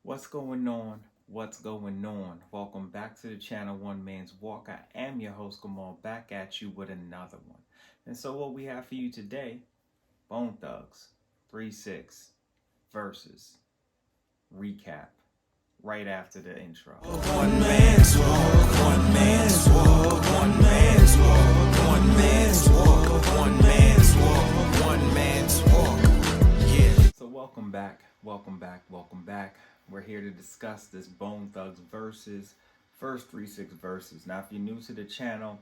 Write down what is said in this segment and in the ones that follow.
What's going on? What's going on? Welcome back to the channel One Man's Walk. I am your host Gamal, back at you with another one. And so what we have for you today, Bone Thugs, 3-6 versus recap right after the intro. One man's walk, one man's walk, one man's walk, one man's walk, one man's walk, one man's walk. Yeah. So welcome back. We're here to discuss this Bone Thugs versus first 3-6 verses. Now, if you're new to the channel,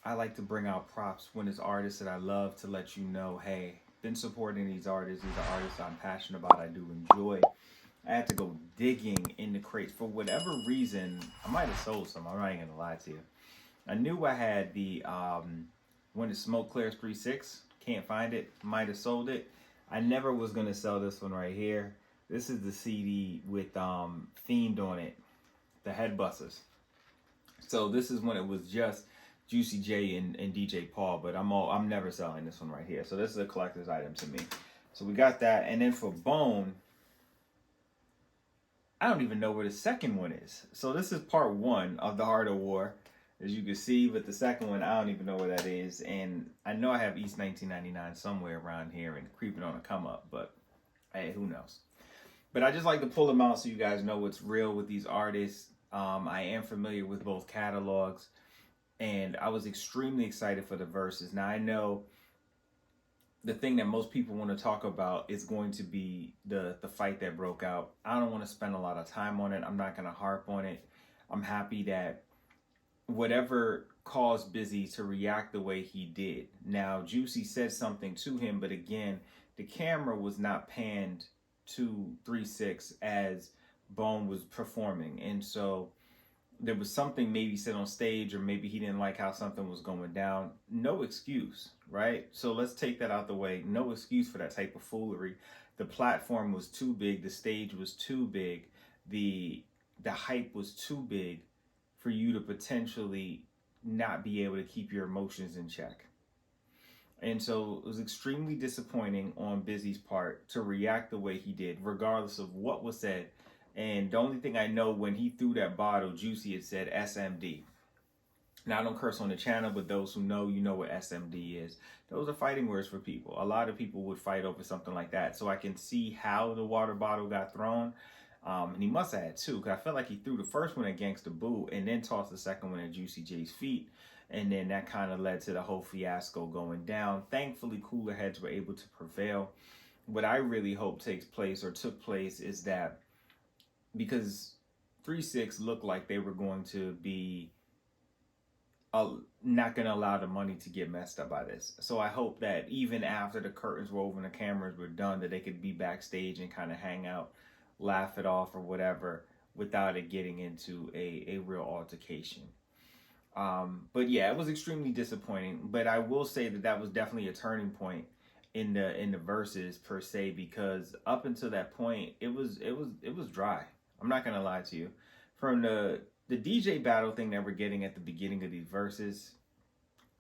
I like to bring out props when it's artists that I love to let you know, hey, been supporting these artists. These are artists I'm passionate about. I do enjoy. I had to go digging in the crates for whatever reason. I might have sold some. I'm not even gonna lie to you. I knew I had the When the Smoke Clears 3-6. Can't find it. Might have sold it. I never was gonna sell this one right here. This is the CD with Fiend on it, the Headbusters. So this is when it was just Juicy J and DJ Paul, but I'm never selling this one right here. So this is a collector's item to me. So we got that, and then for Bone, I don't even know where the second one is. So this is part one of the Heart of War, as you can see, but the second one, I don't even know where that is. And I know I have East 1999 somewhere around here and creeping on a come up, but hey, who knows? But I just like to pull them out so you guys know what's real with these artists. I am familiar with both catalogs, and I was extremely excited for the verses. Now I know the thing that most people want to talk about is going to be the fight that broke out. I don't want to spend a lot of time on it. I'm not going to harp on it. I'm happy that whatever caused Busy to react the way he did. Now, Juicy said something to him, but again, the camera was not panned to 3-6 as Bone was performing. And so there was something maybe said on stage, or maybe he didn't like how something was going down. No excuse, right? So let's take that out the way. No excuse for that type of foolery. The platform was too big. The stage was too big. The hype was too big for you to potentially not be able to keep your emotions in check. And so it was extremely disappointing on Busy's part to react the way he did, regardless of what was said. And the only thing I know, when he threw that bottle, Juicy had said SMD. Now, I don't curse on the channel, but those who know, you know what SMD is. Those are fighting words for people. A lot of people would fight over something like that. So I can see how the water bottle got thrown. And he must have had two, because I felt like he threw the first one at Gangsta Boo and then tossed the second one at Juicy J's feet. And then that kind of led to the whole fiasco going down. Thankfully, cooler heads were able to prevail. What I really hope takes place, or took place, is that because 3-6 looked like they were going to be not going to allow the money to get messed up by this. So I hope that even after the curtains were over and the cameras were done, that they could be backstage and kind of hang out, laugh it off or whatever, without it getting into a real altercation. But yeah, it was extremely disappointing. But I will say that was definitely a turning point in the verses per se, because up until that point, it was dry. I'm not gonna lie to you. From the DJ battle thing that we're getting at the beginning of these verses,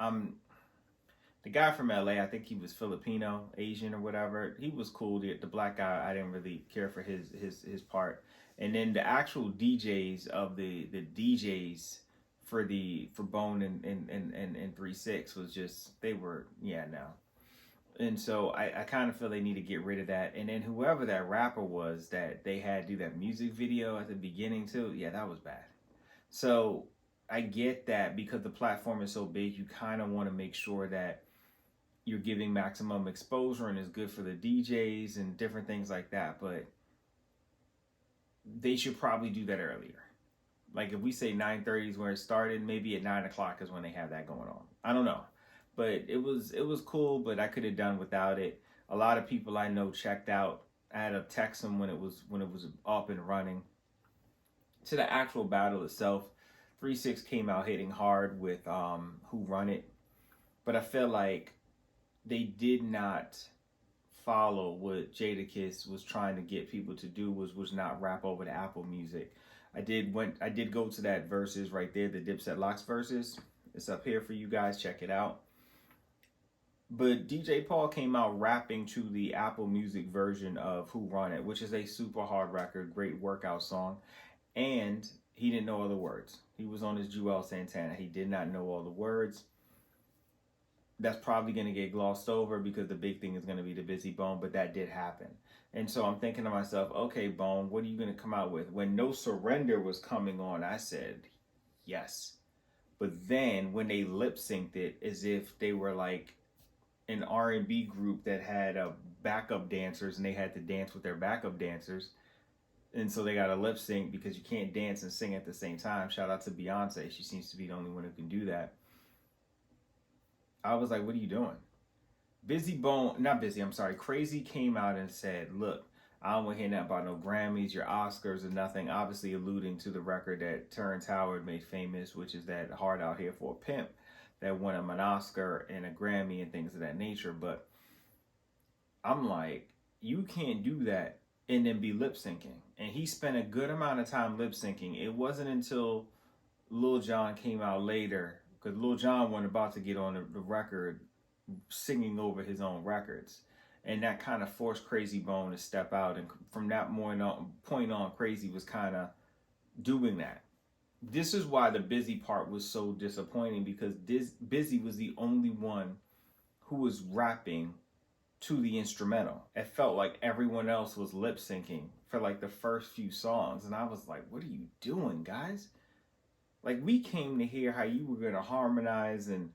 the guy from LA, I think he was Filipino, Asian or whatever, he was cool. The black guy, I didn't really care for his part. And then the actual DJs of the DJs for Bone and 3-6 was just, they were, yeah, no. And so I kind of feel they need to get rid of that. And then whoever that rapper was that they had do that music video at the beginning too, yeah, that was bad. So I get that because the platform is so big, you kind of want to make sure that you're giving maximum exposure and is good for the DJs and different things like that. But they should probably do that earlier. Like if we say 9:30 is where it started, maybe at 9 o'clock is when they have that going on. I don't know. But it was cool, but I could have done without it. A lot of people I know checked out. I had to text them when it was up and running. To the actual battle itself, 3-6 came out hitting hard with Who Run It. But I feel like they did not follow what Jadakiss was trying to get people to do, was not rap over the Apple Music. I did go to that verses right there, the Dipset Locks verses. It's up here for you guys. Check it out. But DJ Paul came out rapping to the Apple Music version of Who Run It, which is a super hard record, great workout song. And he didn't know all the words. He was on his Joel Santana. He did not know all the words. That's probably going to get glossed over because the big thing is going to be the Busy Bone, but that did happen. And so I'm thinking to myself, okay, Bone, what are you going to come out with? When No Surrender was coming on, I said, yes. But then when they lip synced it as if they were like an R&B group that had backup dancers and they had to dance with their backup dancers. And so they got a lip sync because you can't dance and sing at the same time. Shout out to Beyonce. She seems to be the only one who can do that. I was like, what are you doing? Crazy came out and said, look, I don't want to hear nothing about no Grammys, your Oscars, or nothing. Obviously alluding to the record that Terrence Howard made famous, which is that Hard Out Here for a Pimp that won him an Oscar and a Grammy and things of that nature. But I'm like, you can't do that and then be lip syncing. And he spent a good amount of time lip syncing. It wasn't until Lil Jon came out later, because Lil Jon wasn't about to get on the record singing over his own records. And that kind of forced Crazy Bone to step out. And from that point on, Crazy was kind of doing that. This is why the Busy part was so disappointing, because Busy was the only one who was rapping to the instrumental. It felt like everyone else was lip syncing for like the first few songs. And I was like, what are you doing, guys? Like, we came to hear how you were going to harmonize and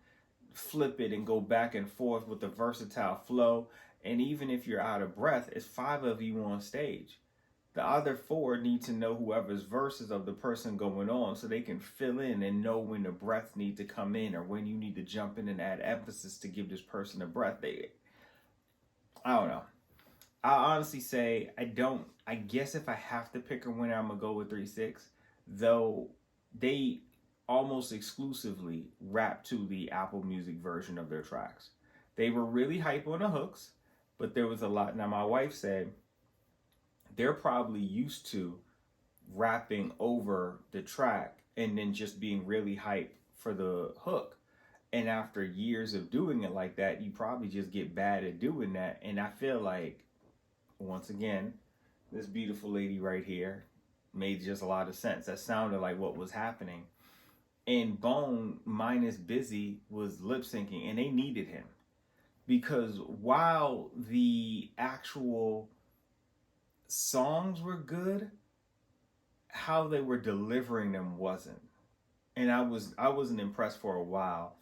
flip it and go back and forth with the versatile flow. And even if you're out of breath, it's 5 of you on stage. The other 4 need to know whoever's verses of the person going on so they can fill in and know when the breath need to come in or when you need to jump in and add emphasis to give this person a breath. I don't know. I honestly say I guess if I have to pick a winner, I'm going to go with 3-6. Though they almost exclusively rap to the Apple Music version of their tracks. They were really hype on the hooks, but there was a lot. Now, my wife said they're probably used to rapping over the track and then just being really hype for the hook. And after years of doing it like that, you probably just get bad at doing that. And I feel like, once again, this beautiful lady right here made just a lot of sense. That sounded like what was happening. And Bone minus Busy was lip syncing, and they needed him. Because while the actual songs were good, how they were delivering them wasn't. And I wasn't impressed for a while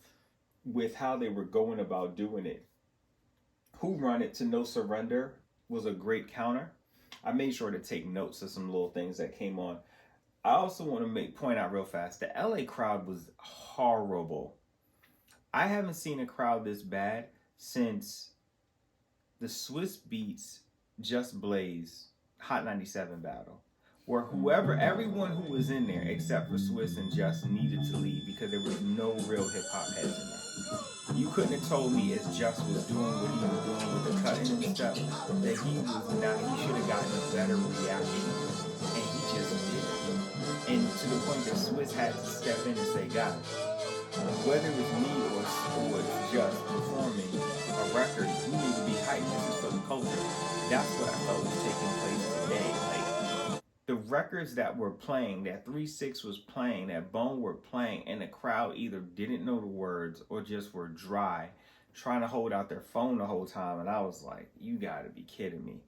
with how they were going about doing it. Who Run It to No Surrender was a great counter. I made sure to take notes of some little things that came on. I also want to point out real fast, the LA crowd was horrible. I haven't seen a crowd this bad since the Swiss Beats Just Blaze Hot 97 battle, where everyone who was in there except for Swiss and Just needed to leave because there was no real hip hop heads in there. You couldn't have told me as Just was doing what he was doing with the cutting and stuff that he should have gotten a better reaction, and he just didn't. And to the point that Swiss had to step in and say, guys, whether it was me or Just performing a record, we need to be hyped. This is for the culture. That's what I felt was taking place today. Like, the records that were playing, that 3-6 was playing, that Bone were playing, and the crowd either didn't know the words or just were dry, trying to hold out their phone the whole time. And I was like, you gotta be kidding me.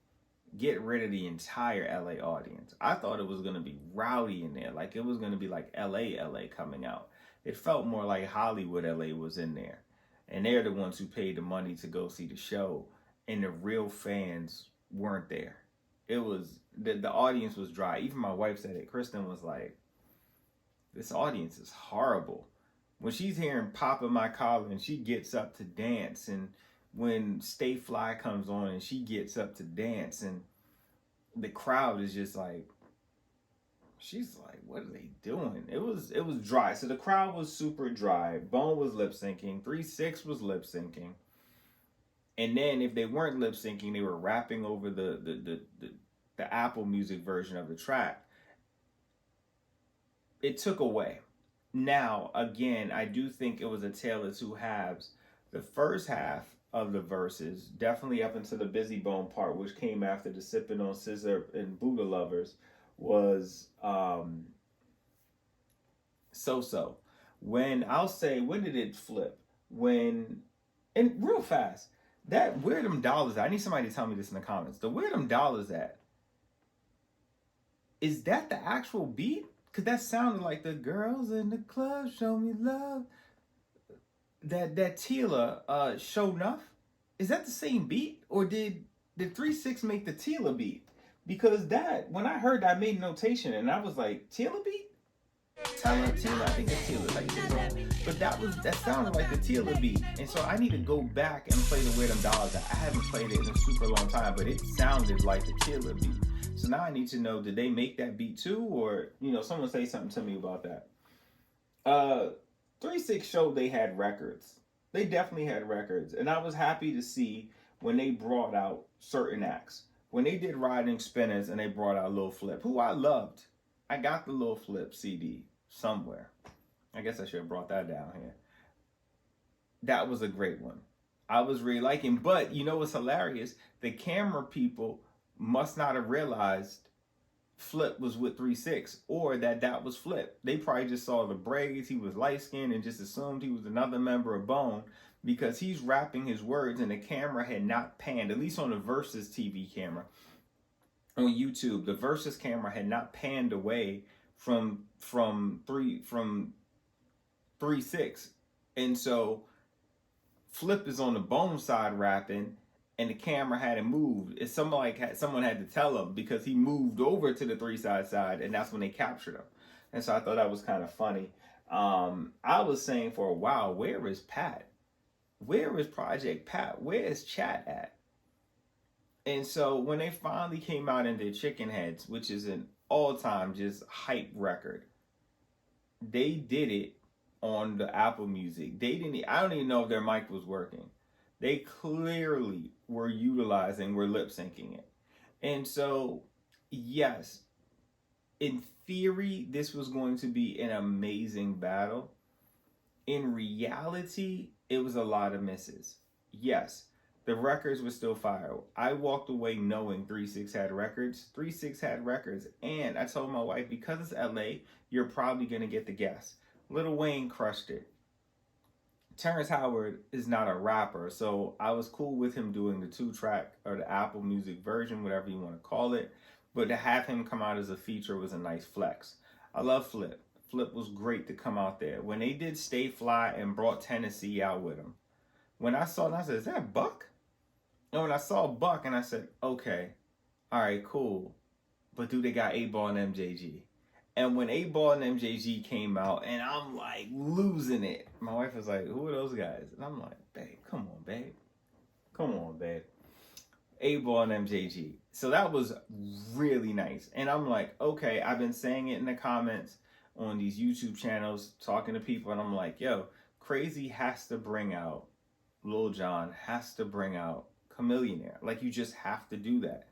Get rid of the entire LA audience. I thought it was gonna be rowdy in there. Like, it was gonna be like LA coming out. It felt more like Hollywood LA was in there. And they're the ones who paid the money to go see the show. And the real fans weren't there. It was, the audience was dry. Even my wife said it. Kristen was like, this audience is horrible. When she's hearing Pop in My Collar and she gets up to dance, and when Stay Fly comes on and she gets up to dance, and the crowd is just like, she's like, what are they doing? It was dry. So the crowd was super dry. Bone was lip syncing. 3-6 was lip syncing. And then if they weren't lip syncing, they were rapping over the Apple Music version of the track. It took away. Now, again, I do think it was a tale of two halves. The first half, of the verses, definitely up into the Busy Bone part, which came after the Sippin' on Scissor and Buddha Lovers, was so. When I'll say, when did it flip? When, and real fast, that where them dollars at? I need somebody to tell me this in the comments. The where them dollars at, is that the actual beat? Because that sounded like the girls in the club show me love. That Tila Show Enough, is that the same beat, or did 3-6 make the Tila beat? Because that, when I heard that, I made notation and I was like, Tila beat? Tila, I think it's Tila, like Tila. But that sounded like the Tila beat, and so I need to go back and play the Where Them Dollars At. I haven't played it in a super long time, but it sounded like the Tila beat. So now I need to know, did they make that beat too, or someone say something to me about that. 3-6 showed they had records. They definitely had records. And I was happy to see when they brought out certain acts. When they did Riding Spinners and they brought out Lil Flip, who I loved. I got the Lil Flip CD somewhere. I guess I should have brought that down here. That was a great one. I was really liking, but you know what's hilarious? The camera people must not have realized Flip was with 3-6, or that was Flip. They probably just saw the braids, he was light skinned, and just assumed he was another member of Bone, because he's rapping his words and the camera had not panned, at least on the Versus TV camera on YouTube. The Versus camera had not panned away from 3-6, and so Flip is on the Bone side rapping, and the camera hadn't moved. It's someone had to tell him, because he moved over to the 3-side side, and that's when they captured him. And so I thought that was kind of funny. I was saying for a while, where is Pat? Where is Project Pat? Where is Chat at? And so when they finally came out in their Chicken Heads, which is an all-time just hype record, they did it on the Apple Music. I don't even know if their mic was working. They clearly were lip syncing it. And so, yes, in theory, this was going to be an amazing battle. In reality, it was a lot of misses. Yes, the records were still fire. I walked away knowing 3-6 had records. 3-6 had records. And I told my wife, because it's LA, you're probably going to get the guess. Lil Wayne crushed it. Terrence Howard is not a rapper, so I was cool with him doing the 2-track or the Apple Music version, whatever you want to call it. But to have him come out as a feature was a nice flex. I love Flip. Flip was great to come out there. When they did Stay Fly and brought Tennessee out with him, when I saw it, I said, is that Buck? And when I saw Buck, and I said, okay, all right, cool. But do they got 8-Ball and MJG? And when 8-Ball and MJG came out, and I'm like losing it, my wife was like, who are those guys? And I'm like, babe, come on, babe. Come on, babe. 8-Ball and MJG. So that was really nice. And I'm like, okay, I've been saying it in the comments on these YouTube channels, talking to people, and I'm like, yo, Crazy has to bring out Lil Jon, has to bring out Chamillionaire. Like, you just have to do that.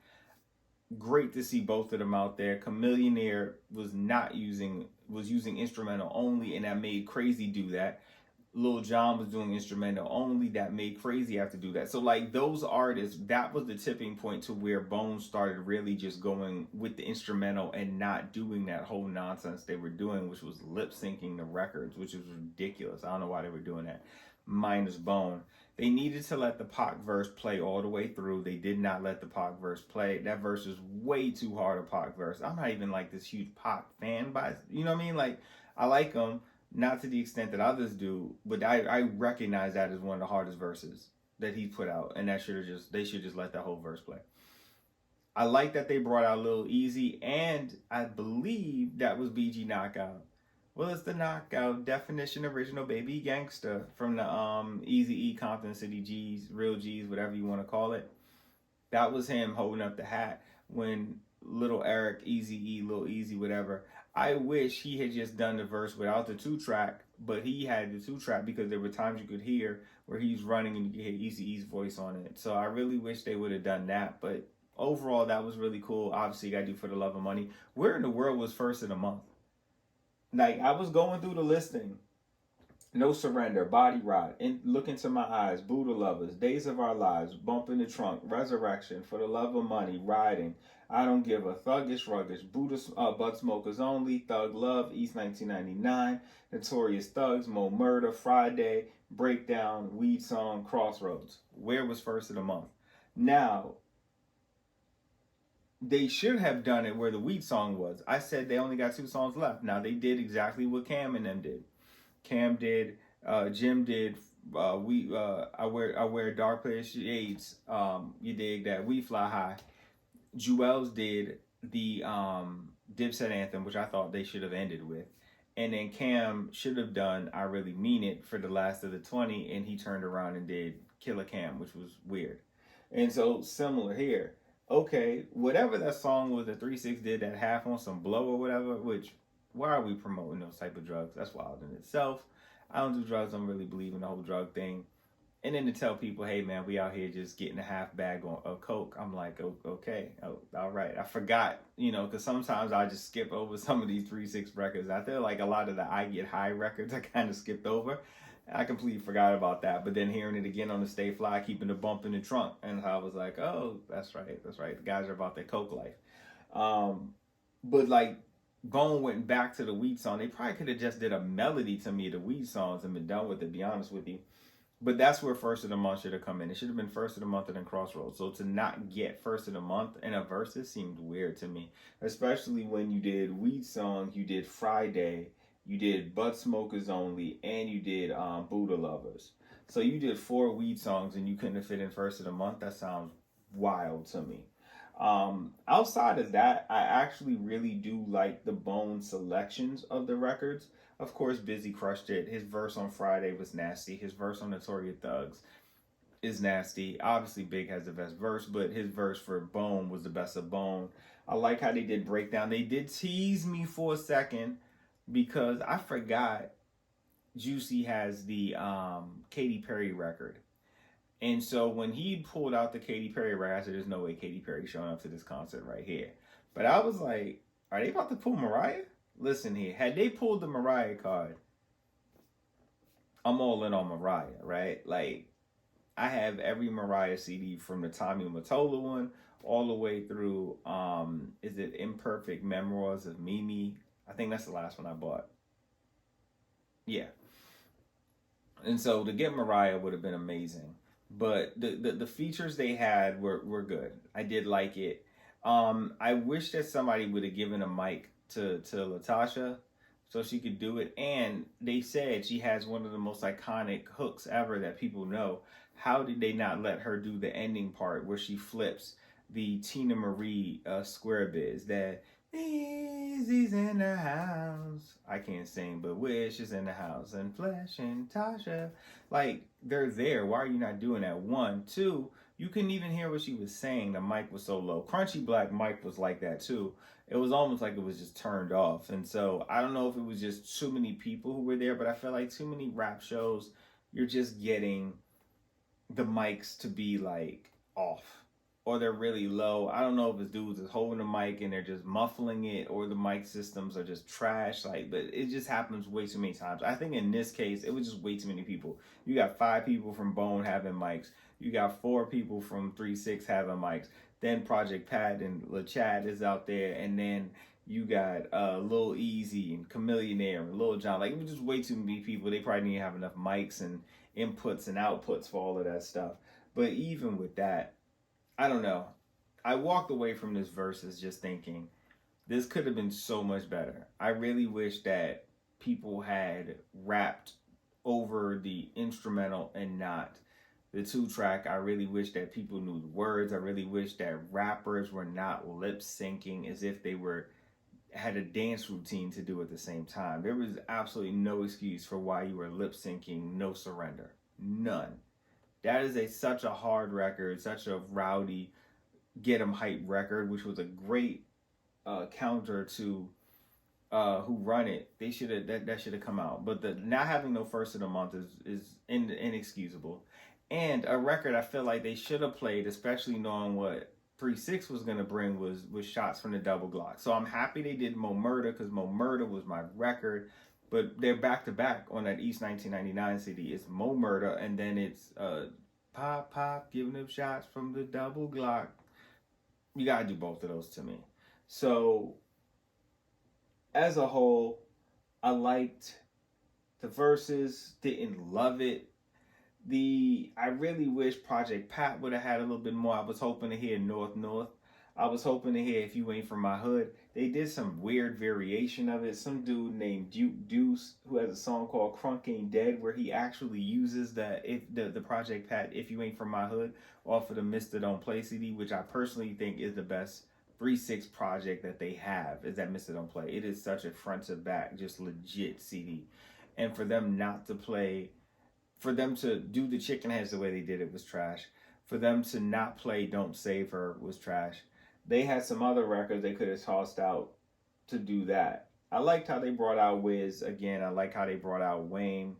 Great to see both of them out there. Chamillionaire was using instrumental only, and that made Crazy do that. Lil Jon was doing instrumental only, that made Crazy have to do that. So like those artists, that was the tipping point to where Bone started really just going with the instrumental and not doing that whole nonsense they were doing, which was lip syncing the records, which was ridiculous. I don't know why they were doing that. Minus Bone. They needed to let the Pac verse play all the way through. They did not let the Pac verse play. That verse is way too hard, a Pac verse. I'm not even like this huge Pac fan, but you know what I mean? Like, I like him, not to the extent that others do, but I recognize that as one of the hardest verses that he put out, and they should just let that whole verse play. I like that they brought out Lil Easy, and I believe that was BG Knockout. Well, it's the Knockout, definition original baby gangster from the Easy E, Compton City G's, Real G's, whatever you want to call it. That was him holding up the hat when Little Eric, Easy E, Lil Easy, whatever. I wish he had just done the verse without the 2-track, but he had the 2-track because there were times you could hear where he's running and you could hear Easy E's voice on it. So I really wish they would have done that, but overall that was really cool. Obviously, you gotta do For the Love of Money. Where in the world was First of the Month? Like, I was going through the listing, No Surrender, Body Rot, Look Into My Eyes, Buddha Lovers, Days of Our Lives, Bump in the Trunk, Resurrection, For the Love of Money, Riding, I Don't Give a, Thuggish Ruggish, Bud Smokers Only, Thug Love, East 1999, Notorious Thugs, Mo Murder, Friday, Breakdown, Weed Song, Crossroads. Where was first of the month? Now, they should have done it where the Weed Song was. I said they only got 2 songs left. Now, they did exactly what Cam and them did. Cam did, Jim did, I wear dark player shades. You dig that? We Fly High. Jewels did the Dipset anthem, which I thought they should have ended with, and then Cam should have done I Really Mean It for the last of the 20, and he turned around and did Killer Cam, which was weird. And so similar here. Okay, whatever that song was that 3-6 did, that half on some blow or whatever, which, why are we promoting those type of drugs? That's wild in itself. I don't do drugs. I don't really believe in the whole drug thing. And then to tell people, hey, man, we out here just getting a half bag of Coke. I'm like, okay, all right. I forgot, because sometimes I just skip over some of these 3-6 records. I feel like a lot of the I Get High records I kind of skipped over. I completely forgot about that. But then hearing it again on the Stay Fly, keeping the bump in the trunk. And I was like, oh, that's right. The guys are about their Coke life. But like, Bone went back to the Weed song. They probably could have just did a melody to me, the Weed songs, and been done with it, to be honest with you. But that's where first of the month should have come in. It should have been first of the month and then Crossroads. So to not get first of the month in a versus seemed weird to me. Especially when you did Weed Song, you did Friday, you did Bud Smokers Only, and you did Buddha Lovers. So you did 4 Weed songs and you couldn't have fit in first of the month. That sounds wild to me. Outside of that, I actually really do like the Bone selections of the records. Of course, Busy crushed it. His verse on Friday was nasty. His verse on Notorious Thugs is nasty. Obviously, Big has the best verse, but his verse for Bone was the best of Bone. I like how they did Breakdown. They did tease me for a second because I forgot Juicy has the Katy Perry record. And so when he pulled out the Katy Perry record, I said, there's no way Katy Perry's showing up to this concert right here. But I was like, are they about to pull Mariah? Listen here, had they pulled the Mariah card, I'm all in on Mariah, right? Like, I have every Mariah CD from the Tommy Mottola one all the way through, is it Imperfect Memoirs of Mimi? I think that's the last one I bought. Yeah. And so to get Mariah would have been amazing. But the features they had were good. I did like it. I wish that somebody would have given a mic to Latasha so she could do it. And they said she has one of the most iconic hooks ever that people know. How did they not let her do the ending part where she flips the Tina Marie Square Biz? That Easy's in the house. I can't sing, but Wish is in the house. And Flesh and Tasha. Like, they're there. Why are you not doing that? 1, 2, you couldn't even hear what she was saying. The mic was so low. Crunchy Black Mike was like that too. It was almost like it was just turned off. And so I don't know if it was just too many people who were there, but I felt like too many rap shows, you're just getting the mics to be like off. Or they're really low. I don't know if it's dudes that's holding the mic and they're just muffling it, or the mic systems are just trash. Like, but it just happens way too many times. I think in this case, it was just way too many people. You got 5 people from Bone having mics. You got 4 people from 3-6 having mics. Then Project Pat and LaChat is out there, and then you got Lil Easy and Chameleonaire and Lil Jon. Like, it was just way too many people. They probably didn't have enough mics and inputs and outputs for all of that stuff. But even with that, I don't know. I walked away from this versus just thinking, this could have been so much better. I really wish that people had rapped over the instrumental and not the 2-track. I really wish that people knew the words. I really wish that rappers were not lip syncing as if they had a dance routine to do at the same time. There was absolutely no excuse for why you were lip syncing No Surrender. None. That is such a hard record, such a rowdy, get 'em hype record, which was a great counter to Who Run It. They should have that should have come out. But the not having no first of the month is inexcusable. And a record I feel like they should have played, especially knowing what 3-6 was gonna bring, was Shots from the Double Glock. So I'm happy they did Mo Murder, because Mo Murder was my record. but they're back to back on that East 1999 CD. It's Mo Murder, and then it's Pop Pop giving them shots from the double Glock. You gotta do both of those to me. So as a whole, I liked the verses, didn't love it. I really wish Project Pat would have had a little bit more. I was hoping to hear North North. I was hoping to hear If You Ain't From My Hood. They did some weird variation of it. Some dude named Duke Deuce, who has a song called Crunk Ain't Dead, where he actually uses the Project Pat If You Ain't From My Hood off of the Mr. Don't Play CD, which I personally think is the best 3-6 project that they have, is that Mr. Don't Play. It is such a front to back, just legit CD. And for them not to play, for them to do the Chicken Heads the way they did it was trash. For them to not play Don't Save Her was trash. They had some other records they could have tossed out to do that. I liked how they brought out Wiz again. I like how they brought out Wayne.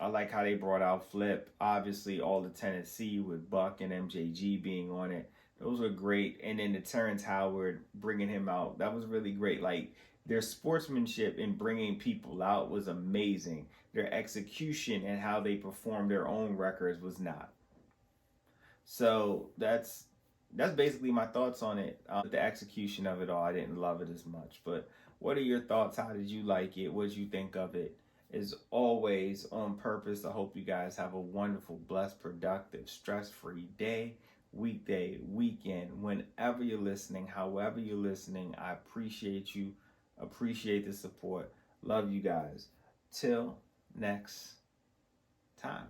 I like how they brought out Flip. Obviously, all the Tennessee with Buck and MJG being on it. Those were great. And then the Terrence Howard, bringing him out. That was really great. Like, their sportsmanship in bringing people out was amazing. Their execution and how they performed their own records was not. So that's basically my thoughts on it. The execution of it all, I didn't love it as much. But what are your thoughts? How did you like it? What did you think of it? As always, on purpose, I hope you guys have a wonderful, blessed, productive, stress-free day, weekday, weekend, whenever you're listening, however you're listening. I appreciate you. Appreciate the support. Love you guys. Till next time.